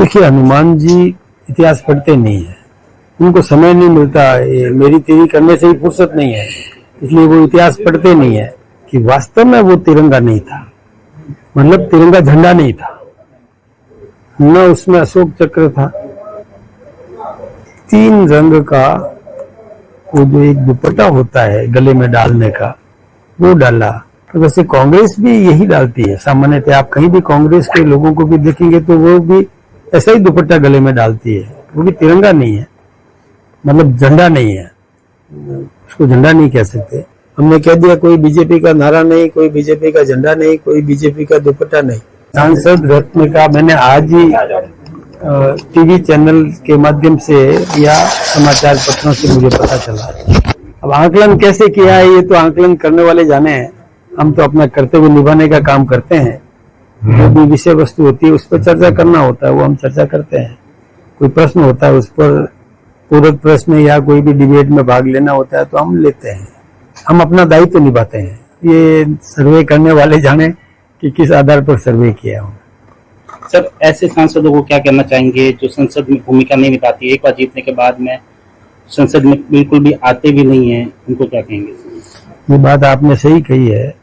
देखिए, हनुमान जी इतिहास पढ़ते नहीं है, उनको समय नहीं मिलता, ये मेरी तेरी करने से ही फुर्सत नहीं है, इसलिए वो इतिहास पढ़ते नहीं है। कि वास्तव में वो तिरंगा नहीं था, मतलब तिरंगा झंडा नहीं था, न उसमें अशोक चक्र था। 3 रंग का वो जो एक दुपट्टा होता है गले में डालने का, वो डाला। तो वैसे कांग्रेस भी यही डालती है सामान्यतः, आप कहीं भी कांग्रेस के लोगों को भी देखेंगे तो वो भी ऐसा ही दुपट्टा गले में डालती है। वो भी तिरंगा नहीं है, मतलब झंडा नहीं है, उसको झंडा नहीं कह सकते। हमने कह दिया कोई बीजेपी का नारा नहीं, कोई बीजेपी का झंडा नहीं, कोई बीजेपी का दुपट्टा नहीं। सांसद रत्न का मैंने आज ही टीवी चैनल के माध्यम से या समाचार पत्रों से मुझे पता चला। अब आंकलन कैसे किया है ये तो आंकलन करने वाले जाने हैं, हम तो अपना कर्तव्य निभाने का काम करते हैं। जो भी विषय वस्तु होती है उस पर चर्चा करना होता है, वो हम चर्चा करते हैं। कोई प्रश्न होता है उस पर पूरक प्रश्न या कोई भी डिबेट में भाग लेना होता है तो हम लेते हैं, हम अपना दायित्व तो निभाते हैं। ये सर्वे करने वाले जाने कि किस आधार पर सर्वे किया हो। सर, ऐसे सांसदों को क्या कहना चाहेंगे जो संसद में भूमिका नहीं निभाती, एक बार जीतने के बाद में संसद में बिल्कुल भी आते भी नहीं है, उनको क्या कहेंगे? ये बात आपने सही कही है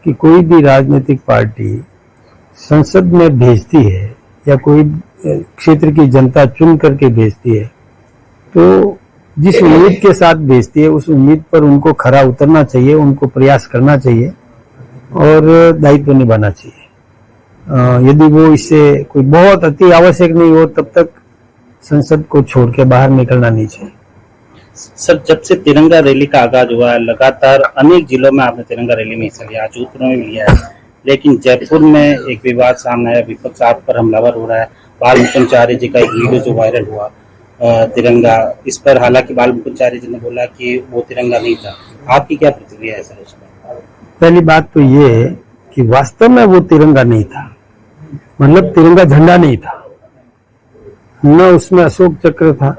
कि कोई भी राजनीतिक पार्टी संसद में भेजती है या कोई क्षेत्र की जनता चुन करके भेजती है तो जिस उम्मीद के साथ भेजती है उस उम्मीद पर उनको खरा उतरना चाहिए, उनको प्रयास करना चाहिए और दायित्व निभाना चाहिए। यदि वो इससे कोई बहुत अति आवश्यक नहीं हो तब तक संसद को छोड़ के बाहर निकलना नहीं चाहिए। सर, जब से तिरंगा रैली का आगाज हुआ है लगातार अनेक जिलों में आपने तिरंगा रैली में हिस्सा लिया, जोधपुर में भी लिया है, लेकिन जयपुर में एक विवाद सामने आया, विपक्ष आप पर हमलावर हो रहा है। बाल मुकुंद जी का एक वीडियो जो वायरल हुआ तिरंगा, इस पर हालांकि बाल मुकुंद जी ने बोला कि वो तिरंगा नहीं था, आपकी क्या प्रतिक्रिया है सर इस पर? पहली बात तो ये है कि वास्तव में वो तिरंगा नहीं था, मतलब तिरंगा झंडा नहीं था, न उसमें अशोक चक्र था।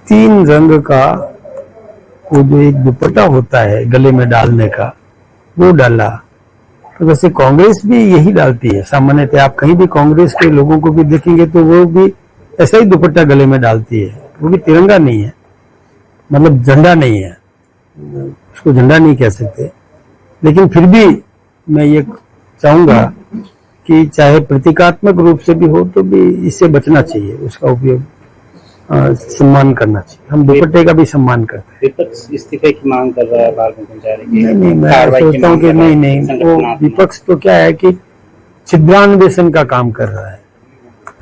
3 रंग का वो जो एक दुपट्टा होता है गले में डालने का, वो डाला। तो वैसे कांग्रेस भी यही डालती है सामान्यतः, आप कहीं भी कांग्रेस के लोगों को भी देखेंगे तो वो भी ऐसा ही दुपट्टा गले में डालती है। वो भी तिरंगा नहीं है, मतलब झंडा नहीं है, उसको झंडा नहीं कह सकते। लेकिन फिर भी मैं ये चाहूंगा कि चाहे प्रतीकात्मक रूप से भी हो तो भी इससे बचना चाहिए, उसका उपयोग सम्मान करना चाहिए। हम दुपट्टे का भी सम्मान करते हैं। विपक्ष इस्तीफे की मांग कर रहा है बाल मुकुंद की। नहीं, मैं सोचता हूँ कि नहीं, वो विपक्ष तो क्या है कि छिद्रान्वेषण का काम कर रहा है।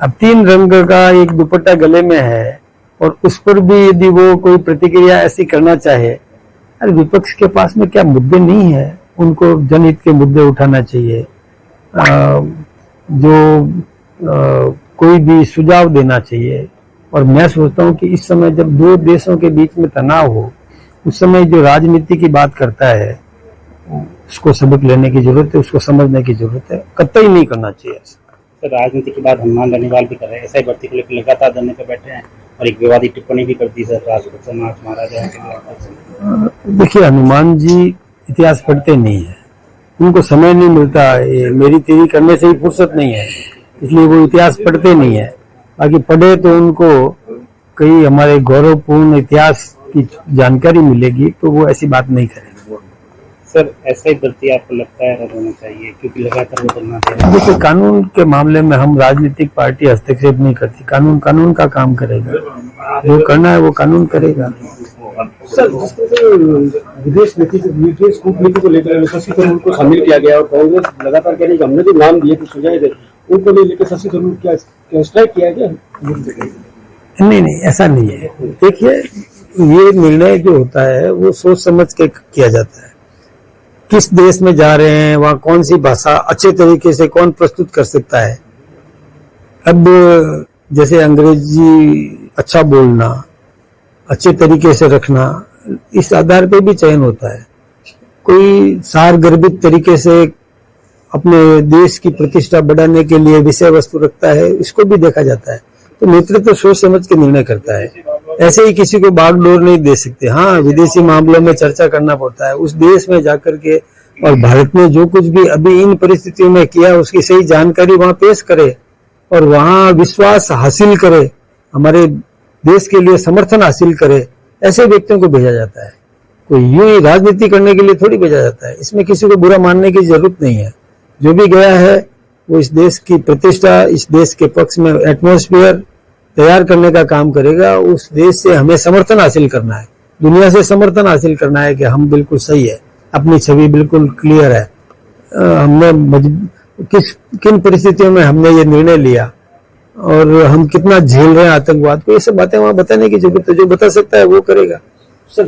अब 3 रंग का एक दुपट्टा गले में है और उस पर भी यदि वो कोई प्रतिक्रिया ऐसी करना चाहे, अरे विपक्ष के पास में क्या मुद्दे नहीं है, उनको जनहित के मुद्दे उठाना चाहिए, कोई भी सुझाव देना चाहिए। और मैं सोचता हूँ कि इस समय जब 2 देशों के बीच में तनाव हो, उस समय जो राजनीति की बात करता है उसको सबक लेने की जरूरत है, उसको समझने की जरूरत है, कतई नहीं करना चाहिए। राजनीति के बाद हनुमान धनीवाल भी कर रहे हैं, ऐसा ही भर्ती को लेकर लगातार धरने पर बैठे हैं और एक विवादित टिप्पणी भी कर दी सर राष्ट्रपति महाराज। देखिए, हनुमान जी इतिहास पढ़ते नहीं है, उनको समय नहीं मिलता, ये मेरी तेरी करने से ही फुर्सत नहीं है, इसलिए वो इतिहास पढ़ते नहीं है। बाकी पढ़े तो उनको कई हमारे गौरवपूर्ण इतिहास की जानकारी मिलेगी तो वो ऐसी बात नहीं करेंगे। सर, ऐसा ही भर्ती आपको लगता है रद्द होना चाहिए क्योंकि लगातार बदलना दे रहा है? देखिए, कानून के मामले में हम राजनीतिक पार्टी हस्तक्षेप नहीं करती, कानून का काम करेगा, जो करना है वो कानून करेगा। सर, विदेश कूटनीति को लेकर शशि थरूर को शामिल किया गया और कांग्रेस लगातार कह रही है हमने जो नाम दिए थे सुझाव थे उनको लेकर शशि थरूर क्या स्ट्राइक किया गया? नहीं, ऐसा नहीं है। देखिए, ये निर्णय जो होता है वो सोच समझ के किया जाता है। किस देश में जा रहे हैं, वहां कौन सी भाषा अच्छे तरीके से कौन प्रस्तुत कर सकता है। अब जैसे अंग्रेजी अच्छा बोलना, अच्छे तरीके से रखना, इस आधार पे भी चयन होता है। कोई सारगर्भित तरीके से अपने देश की प्रतिष्ठा बढ़ाने के लिए विषय वस्तु रखता है, इसको भी देखा जाता है। तो नेतृत्व तो सोच समझ के निर्णय करता है, ऐसे ही किसी को बागडोर नहीं दे सकते। हाँ, विदेशी मामलों में चर्चा करना पड़ता है, उस देश में जाकर के और भारत में जो कुछ भी अभी इन परिस्थितियों में किया उसकी सही जानकारी वहां पेश करे और वहां विश्वास हासिल करे, हमारे देश के लिए समर्थन हासिल करे, ऐसे व्यक्तियों को भेजा जाता है। कोई यूं ही राजनीति करने के लिए थोड़ी भेजा जाता है। इसमें किसी को बुरा मानने की जरूरत नहीं है। जो भी गया है वो इस देश की प्रतिष्ठा, इस देश के पक्ष में एटमॉस्फेयर तैयार करने का काम करेगा। उस देश से हमें समर्थन हासिल करना है, दुनिया से समर्थन हासिल करना है कि हम बिल्कुल सही है, अपनी छवि बिल्कुल क्लियर है। हमने किन परिस्थितियों में हमने ये निर्णय लिया और हम कितना झेल रहे हैं आतंकवाद को, ये सब बातें वहां बताने की जरूरत है। जो बता सकता है वो करेगा। सर,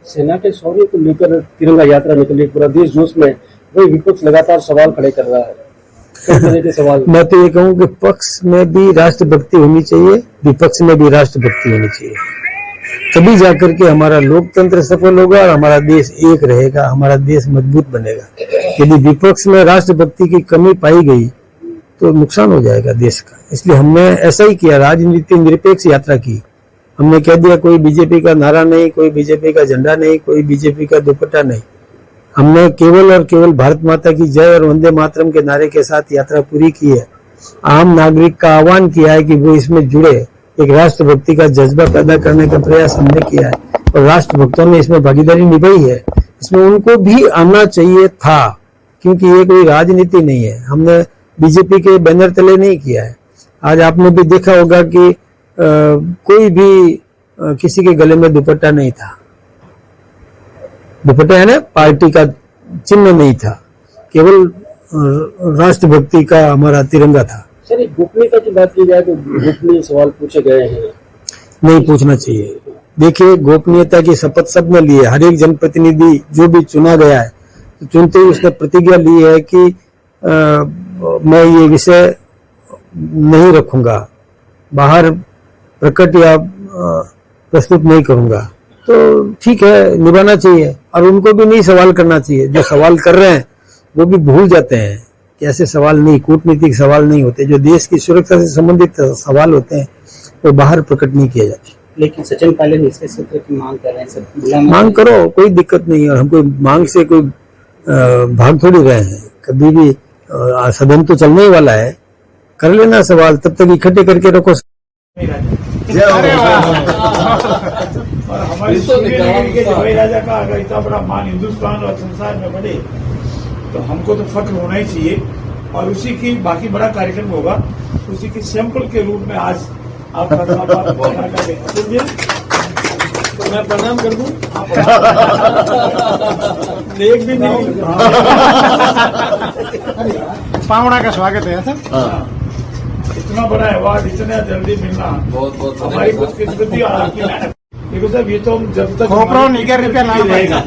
सेना के शौर्य को लेकर तिरंगा यात्रा निकली, पूरा देश जोश में, वही विपक्ष लगातार सवाल खड़े कर रहा है। किस तरह के सवाल? मैं तो ये कहूँ कि पक्ष में भी राष्ट्रभक्ति होनी चाहिए, विपक्ष में भी राष्ट्रभक्ति होनी चाहिए, तभी जाकर के हमारा लोकतंत्र सफल होगा और हमारा देश एक रहेगा, हमारा देश मजबूत बनेगा। यदि विपक्ष में राष्ट्रभक्ति की कमी पाई गई तो नुकसान हो जाएगा देश का। इसलिए हमने ऐसा ही किया, राजनीति निरपेक्ष यात्रा की। हमने कह दिया कोई बीजेपी का नारा नहीं, कोई बीजेपी का झंडा नहीं, कोई बीजेपी का दुपट्टा नहीं। हमने केवल और केवल भारत माता की जय और वंदे मातरम के नारे के साथ यात्रा पूरी की है। आम नागरिक का आह्वान किया है कि वो इसमें जुड़े, एक राष्ट्रभक्ति का जज्बा पैदा करने का प्रयास हमने किया है और राष्ट्रभक्तों ने इसमें भागीदारी निभाई है। इसमें उनको भी आना चाहिए था, क्योंकि ये कोई राजनीति नहीं है। हमने बीजेपी के बैनर तले नहीं किया है। आज आपने भी देखा होगा कि कोई भी किसी के गले में दुपट्टा नहीं था। दुपट्टा है ना, पार्टी का चिन्ह नहीं था, केवल राष्ट्रभक्ति का हमारा तिरंगा था। सर, एक गोपनीयता की बात की जाए तो गोपनीय सवाल पूछे गए हैं, नहीं पूछना चाहिए। देखिए, गोपनीयता की शपथ सबने ली है। हर एक जनप्रतिनिधि जो भी चुना गया है, चुनते ही उसने प्रतिज्ञा ली है कि मैं ये विषय नहीं रखूंगा, बाहर प्रकट या प्रस्तुत नहीं करूंगा। तो ठीक है, निभाना चाहिए और उनको भी नहीं सवाल करना चाहिए। जो सवाल कर रहे हैं वो भी भूल जाते हैं कि ऐसे सवाल नहीं, कूटनीतिक सवाल नहीं होते। जो देश की सुरक्षा से संबंधित सवाल होते हैं वो बाहर प्रकट नहीं किए जाते। लेकिन सचिन पायलट इसके सूत्र की मांग कर रहे हैं सर। मांग करो, कोई दिक्कत नहीं है। और हम कोई मांग से कोई भाग थोड़ी रहे हैं। कभी भी सदन तो चलने ही वाला है, कर लेना सवाल, तब तक इकट्ठे करके रखो। और हमारी जवाई राजा का अगर इतना बड़ा मान हिंदुस्तान और संसार में बढ़े तो हमको तो फख्र होना ही चाहिए। और उसी की बाकी बड़ा कार्यक्रम होगा, उसी की सैंपल के रूप में आज आपका तो मैं प्रणाम कर दूं। एक भी नहीं, पावड़ा का स्वागत है सर। इतना बड़ा अवार्ड इतना जल्दी मिलना बहुत हमारी खुशकिस्मती और आपकी मेहनत। देखो साहब, ये तो हम जब तक खोपरा निकर रुपया ना रहेगा